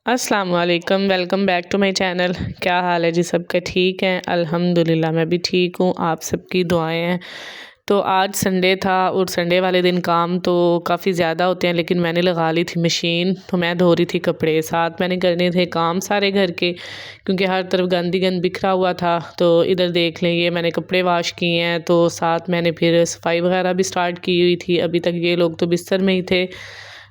अस्सलाम वालेकुम, welcome back to my channel. क्या हाल है जी? सबका ठीक है? अल्हम्दुलिल्लाह मैं भी ठीक हूँ। आप सबकी दुआएं हैं। तो आज संडे था और संडे वाले दिन काम तो काफ़ी ज़्यादा होते हैं, लेकिन मैंने लगा ली थी मशीन, तो मैं धो रही थी कपड़े। साथ मैंने करने थे काम सारे घर के, क्योंकि हर तरफ गंद ही गंद बिखरा हुआ था। तो इधर देख लें, ये मैंने कपड़े वॉश किए हैं, तो साथ मैंने फिर सफाई वगैरह भी स्टार्ट की हुई थी। अभी तक ये लोग तो बिस्तर में ही थे,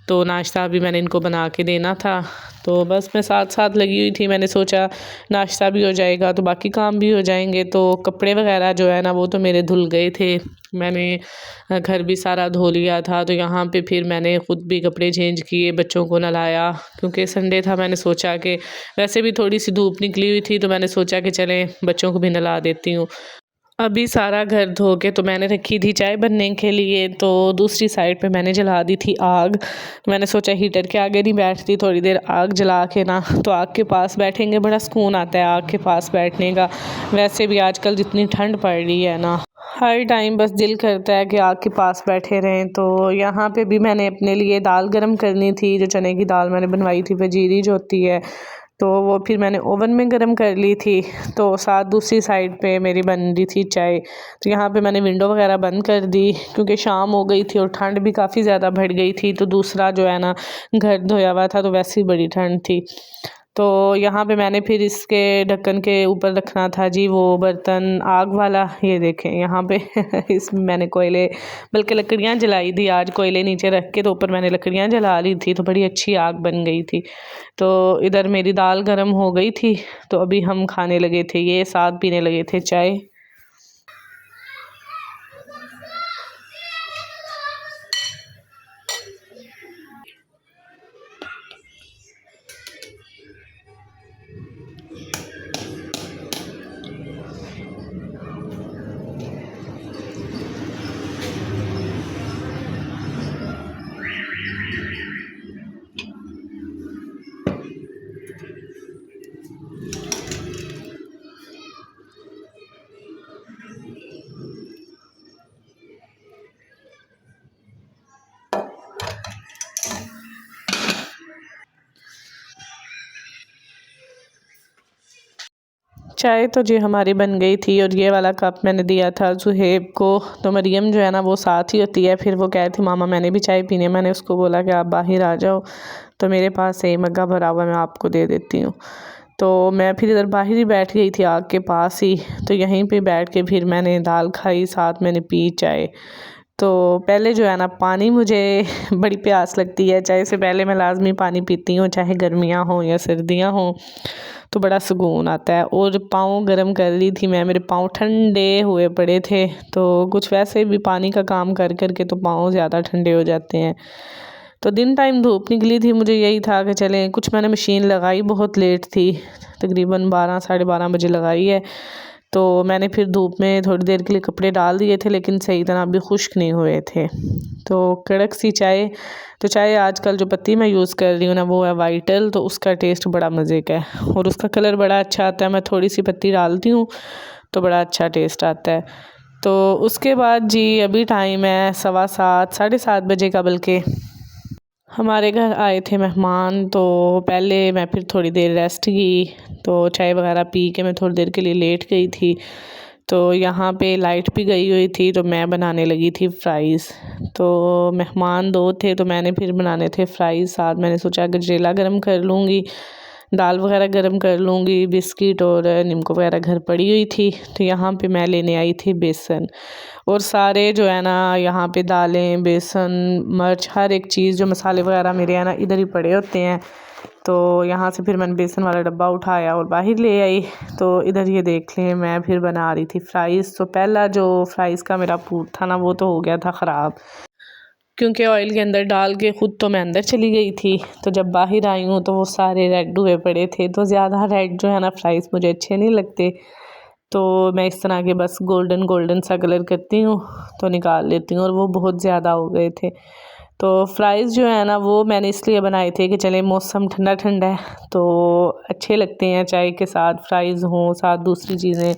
तो नाश्ता भी मैंने इनको बना के देना था। तो बस मैं साथ साथ लगी हुई थी। मैंने सोचा नाश्ता भी हो जाएगा तो बाकी काम भी हो जाएंगे। तो कपड़े वगैरह जो है ना, वो तो मेरे धुल गए थे। मैंने घर भी सारा धो लिया था। तो यहाँ पे फिर मैंने ख़ुद भी कपड़े चेंज किए, बच्चों को नहलाया, क्योंकि संडे था। मैंने सोचा कि वैसे भी थोड़ी सी धूप निकली हुई थी, तो मैंने सोचा कि चलें बच्चों को भी नहला देती हूँ। अभी सारा घर धो के तो मैंने रखी थी चाय बनने के लिए। तो दूसरी साइड पे मैंने जला दी थी आग। मैंने सोचा हीटर के आगे नहीं बैठती, थोड़ी देर आग जला के ना, तो आग के पास बैठेंगे, बड़ा सुकून आता है आग के पास बैठने का। वैसे भी आजकल जितनी ठंड पड़ रही है ना, हर टाइम बस दिल करता है कि आग के पास बैठे रहें। तो यहाँ पे भी मैंने अपने लिए दाल गरम करनी थी। जो चने की दाल मैंने बनवाई थी वजीरी जो होती है, तो वो फिर मैंने ओवन में गर्म कर ली थी। तो साथ दूसरी साइड पे मेरी बन रही थी चाय। तो यहाँ पे मैंने विंडो वगैरह बंद कर दी, क्योंकि शाम हो गई थी और ठंड भी काफ़ी ज़्यादा बढ़ गई थी। तो दूसरा जो है ना, घर धोया हुआ था, तो वैसे ही बड़ी ठंड थी। तो यहाँ पे मैंने फिर इसके ढक्कन के ऊपर रखना था जी वो बर्तन आग वाला। ये देखें यहाँ पे इसमें मैंने कोयले, बल्कि लकड़ियाँ जलाई थी आज। कोयले नीचे रख के तो ऊपर मैंने लकड़ियाँ जला ली थी, तो बड़ी अच्छी आग बन गई थी। तो इधर मेरी दाल गरम हो गई थी, तो अभी हम खाने लगे थे, ये साथ पीने लगे थे चाय। चाय तो जी हमारी बन गई थी, और ये वाला कप मैंने दिया था जुहेब को। तो मरियम जो है ना, वो साथ ही होती है। फिर वो कह रही थी मामा मैंने भी चाय पीनी है। मैंने उसको बोला कि आप बाहर आ जाओ, तो मेरे पास है मग्गा भरा हुआ, मैं आपको दे देती हूँ। तो मैं फिर इधर बाहर ही बैठ गई थी आग के पास ही। तो यहीं पे बैठ के फिर मैंने दाल खाई, साथ मैंने पी चाय। तो पहले जो है ना, पानी मुझे बड़ी प्यास लगती है। चाय से पहले मैं लाजमी पानी पीती हूँ, चाहे गर्मियाँ हों या सर्दियाँ हों, तो बड़ा सुकून आता है। और पाँव गरम कर ली थी मैं, मेरे पाँव ठंडे हुए पड़े थे। तो कुछ वैसे भी पानी का काम कर कर के तो पाँव ज़्यादा ठंडे हो जाते हैं। तो दिन टाइम धूप निकली थी, मुझे यही था कि चलें। कुछ मैंने मशीन लगाई बहुत लेट थी, तकरीबन 12 साढ़े 12 बजे लगाई है। तो मैंने फिर धूप में थोड़ी देर के लिए कपड़े डाल दिए थे, लेकिन सही तरह अभी खुश्क नहीं हुए थे। तो कड़क सी चाय। तो चाय आजकल जो पत्ती मैं यूज़ कर रही हूँ ना, वो है वाइटल। तो उसका टेस्ट बड़ा मज़े का है, और उसका कलर बड़ा अच्छा आता है। मैं थोड़ी सी पत्ती डालती हूँ तो बड़ा अच्छा टेस्ट आता है। तो उसके बाद जी अभी टाइम है 7:15 साढ़े 7 बजे का, बल्कि हमारे घर आए थे मेहमान। तो पहले मैं फिर थोड़ी देर रेस्ट की, तो चाय वगैरह पी के मैं थोड़ी देर के लिए लेट गई थी। तो यहाँ पे लाइट भी गई हुई थी, तो मैं बनाने लगी थी फ़्राइज़। तो मेहमान 2 थे, तो मैंने फिर बनाने थे फ़्राइज़। साथ मैंने सोचा गजरेला गर्म कर लूँगी, दाल वगैरह गर्म कर लूँगी, बिस्किट और निम्को वगैरह घर पड़ी हुई थी। तो यहाँ पे मैं लेने आई थी बेसन, और सारे जो है ना यहाँ पे दालें, बेसन, मिर्च, हर एक चीज़ जो मसाले वगैरह मेरे है ना इधर ही पड़े होते हैं। तो यहाँ से फिर मैंने बेसन वाला डब्बा उठाया और बाहर ले आई। तो इधर ये देख लें, मैं फिर बना रही थी फ़्राइज़। तो पहला जो फ़्राइज़ का मेरा पूर था ना, वो तो हो गया था ख़राब, क्योंकि ऑयल के अंदर डाल के ख़ुद तो मैं अंदर चली गई थी। तो जब बाहर आई हूँ तो वो सारे रेड हुए पड़े थे। तो ज़्यादा रेड जो है ना फ़्राइज़ मुझे अच्छे नहीं लगते। तो मैं इस तरह के बस गोल्डन गोल्डन सा कलर करती हूँ, तो निकाल लेती हूँ। और वो बहुत ज़्यादा हो गए थे। तो फ़्राइज़ जो है ना, वो मैंने इसलिए बनाए थे कि चले मौसम ठंडा ठंडा है, तो अच्छे लगते हैं चाय के साथ फ़्राइज़ हों, साथ दूसरी चीज़ें।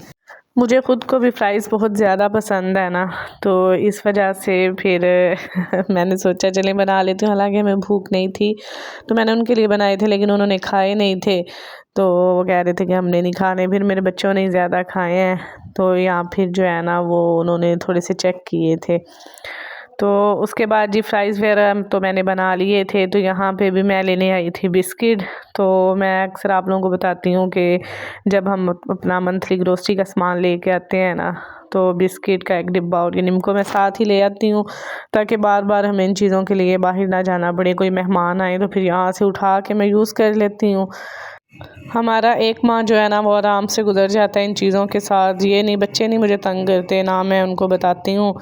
मुझे ख़ुद को भी फ्राइज़ बहुत ज़्यादा पसंद है ना, तो इस वजह से फिर मैंने सोचा चलें बना लेती हूँ। हालांकि हमें भूख नहीं थी तो मैंने उनके लिए बनाए थे, लेकिन उन्होंने खाए नहीं थे। तो वो कह रहे थे कि हमने नहीं खाने, फिर मेरे बच्चों ने ज़्यादा खाए हैं। तो यहाँ फिर जो है ना वो उन्होंने थोड़े से चेक किए थे। तो उसके बाद जी फ्राइज़ वगैरह तो मैंने बना लिए थे। तो यहाँ पे भी मैं लेने आई थी बिस्किट। तो मैं अक्सर आप लोगों को बताती हूँ कि जब हम अपना मंथली ग्रोसरी का सामान लेके आते हैं ना, तो बिस्किट का एक डिब्बा और ये निम्को मैं साथ ही ले आती हूँ, ताकि बार बार हमें इन चीज़ों के लिए बाहर ना जाना पड़े। कोई मेहमान आए तो फिर यहाँ से उठा के मैं यूज़ कर लेती हूँ। हमारा एक माह जो है ना वो आराम से गुजर जाता है इन चीज़ों के साथ। ये नहीं, बच्चे नहीं मुझे तंग करते ना, मैं उनको बताती हूँ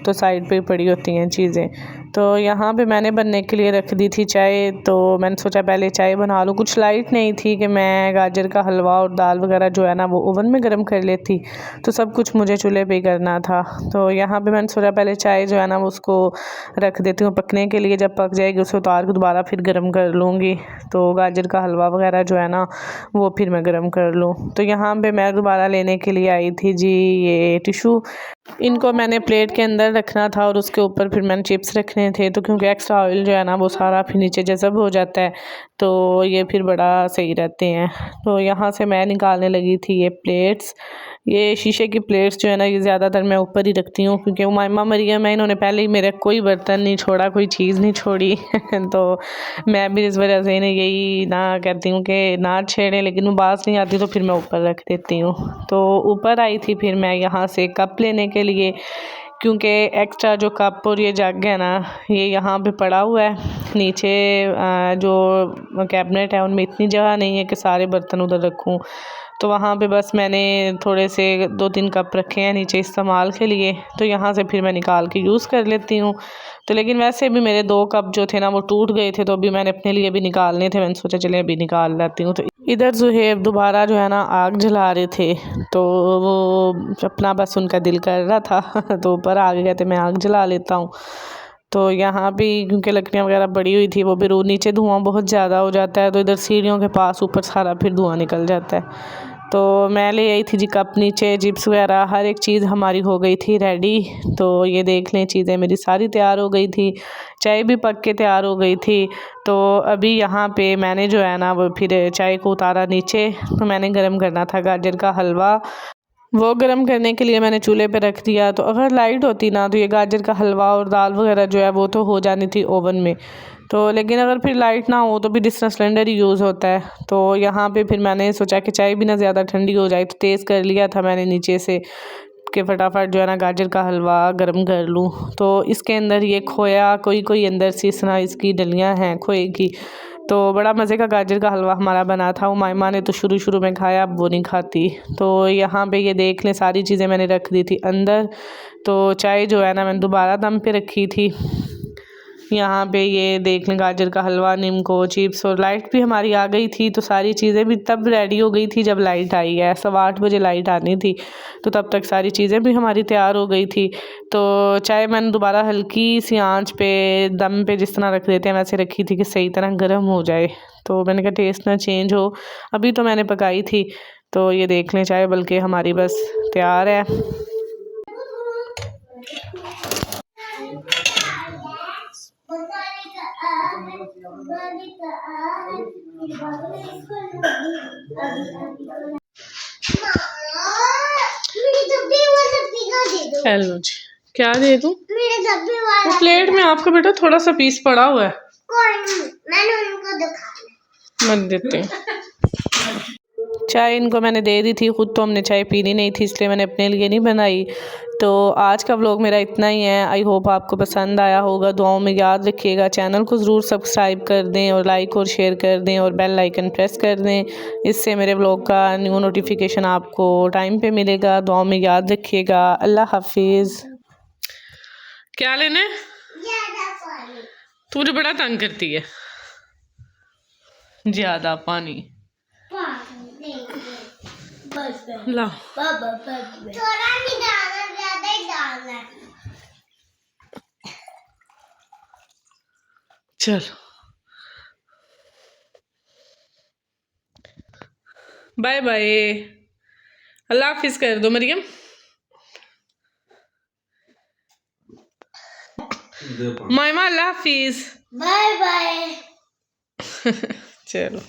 तो साइड पे पड़ी होती हैं चीज़ें। तो यहाँ पे मैंने बनने के लिए रख दी थी चाय। तो मैंने सोचा पहले चाय बना लूँ। कुछ लाइट नहीं थी कि मैं गाजर का हलवा और दाल वगैरह जो है ना वो ओवन में गर्म कर लेती, तो सब कुछ मुझे चूल्हे पे ही करना था। तो यहाँ पे मैंने सोचा पहले चाय जो है ना उसको रख देती हूँ पकने के लिए। जब पक जाएगी उसे उतार के दोबारा फिर गर्म कर लूँगी, तो गाजर का हलवा वगैरह जो है ना वो फिर मैं गर्म कर लूँ। तो यहाँ पे मैं दोबारा लेने के लिए आई थी जी ये टिशू। इनको मैंने प्लेट के अंदर रखना था और उसके ऊपर फिर मैंने चिप्स रखने थे। तो क्योंकि एक्स्ट्रा ऑयल जो है ना वो सारा फिर नीचे जज़ब हो जाता है, तो ये फिर बड़ा सही रहते हैं। तो यहाँ से मैं निकालने लगी थी ये प्लेट्स। ये शीशे की प्लेट्स जो है ना ये ज़्यादातर मैं ऊपर ही रखती हूँ, क्योंकि उमाइमा मरियम है, इन्होंने पहले ही मेरा कोई बर्तन नहीं छोड़ा, कोई चीज़ नहीं छोड़ी तो मैं भी इस वजह से इन्हें यही ना कहती हूँ कि ना छेड़े, लेकिन वो बात नहीं आती तो फिर मैं ऊपर रख देती हूँ। तो ऊपर आई थी फिर मैं यहाँ से कप लेने के लिए, क्योंकि एक्स्ट्रा जो कप और ये जग है ना ये यहाँ पे पड़ा हुआ है नीचे। जो कैबिनेट है उनमें इतनी जगह नहीं है कि सारे बर्तन उधर रखूँ। तो वहाँ पे बस मैंने थोड़े से 2-3 कप रखे हैं नीचे इस्तेमाल के लिए, तो यहाँ से फिर मैं निकाल के यूज़ कर लेती हूँ। तो लेकिन वैसे भी मेरे 2 कप जो थे ना वो टूट गए थे, तो अभी मैंने अपने लिए भी निकालने थे। मैंने सोचा चले अभी निकाल लेती हूँ। तो इधर ज़ुहैब दोबारा जो है ना आग जला रहे थे, तो वो अपना बस उनका दिल कर रहा था तो ऊपर आ गए थे मैं आग जला लेता हूँ। तो यहाँ भी क्योंकि लकड़ियाँ वगैरह पड़ी हुई थी, वो भी नीचे धुआं बहुत ज़्यादा हो जाता है, तो इधर सीढ़ियों के पास ऊपर सारा फिर धुआं निकल जाता है। तो मैं ले आई थी जी कप नीचे, चिप्स वगैरह हर एक चीज़ हमारी हो गई थी रेडी। तो ये देख लें चीज़ें मेरी सारी तैयार हो गई थी, चाय भी पक के तैयार हो गई थी। तो अभी यहाँ पे मैंने जो है ना वो फिर चाय को उतारा नीचे। तो मैंने गर्म करना था गाजर का हलवा, वो गर्म करने के लिए मैंने चूल्हे पे रख दिया। तो अगर लाइट होती ना तो ये गाजर का हलवा और दाल वगैरह जो है वो तो हो जानी थी ओवन में। तो लेकिन अगर फिर लाइट ना हो तो भी डिस्टेंस सिलेंडर ही यूज़ होता है। तो यहाँ पे फिर मैंने सोचा कि चाय भी ना ज़्यादा ठंडी हो जाए, तो तेज़ कर लिया था मैंने नीचे से कि फटाफट जो है ना गाजर का हलवा गर्म कर लूँ। तो इसके अंदर ये खोया कोई कोई अंदर से इस तरह इसकी डलियाँ हैं खोए की। तो बड़ा मज़े का गाजर का हलवा हमारा बना था। उमाइमा ने तो शुरू शुरू में खाया, अब वो नहीं खाती। तो यहाँ पे ये देख लें सारी चीज़ें मैंने रख दी थी अंदर। तो चाय जो है ना मैंने दोबारा दम पे रखी थी। यहाँ पे ये देख लें गाजर का हलवा, नीमको, चिप्स, और लाइट भी हमारी आ गई थी। तो सारी चीज़ें भी तब रेडी हो गई थी जब लाइट आई है। 8:15 बजे लाइट आनी थी, तो तब तक सारी चीज़ें भी हमारी तैयार हो गई थी। तो चाय मैंने दोबारा हल्की सी आंच पे दम पे जिस तरह रख देते हैं वैसे रखी थी कि सही तरह गर्म हो जाए। तो मैंने कहा टेस्ट ना चेंज हो, अभी तो मैंने पकाई थी। तो ये देख लें चाय बल्कि हमारी बस तैयार है। हेलो जी, क्या दे दूं? वो प्लेट में आपका बेटा थोड़ा सा पीस पड़ा हुआ है, मैंने उनको दिखाया, मत देते। चाय इनको मैंने दे दी थी, ख़ुद तो हमने चाय पीनी नहीं थी इसलिए मैंने अपने लिए नहीं बनाई। तो आज का व्लॉग मेरा इतना ही है। आई होप आपको पसंद आया होगा। दुआओं में याद रखिएगा, चैनल को ज़रूर सब्सक्राइब कर दें और लाइक और शेयर कर दें और बेल आइकन प्रेस कर दें। इससे मेरे व्लॉग का न्यू नोटिफिकेशन आपको टाइम पे मिलेगा। दुआओं में याद रखिएगा। अल्लाह हाफिज़। क्या लेने? तू मुझे बड़ा तंग करती है। ज़्यादा पानी ला। थोड़ा नहीं डालना, ज़्यादा ही डालना है। चलो बाय बाय, अल्लाह हाफिज़ कर दो मरियम। मायमा अल्लाह हाफिज़। Bye bye. चलो।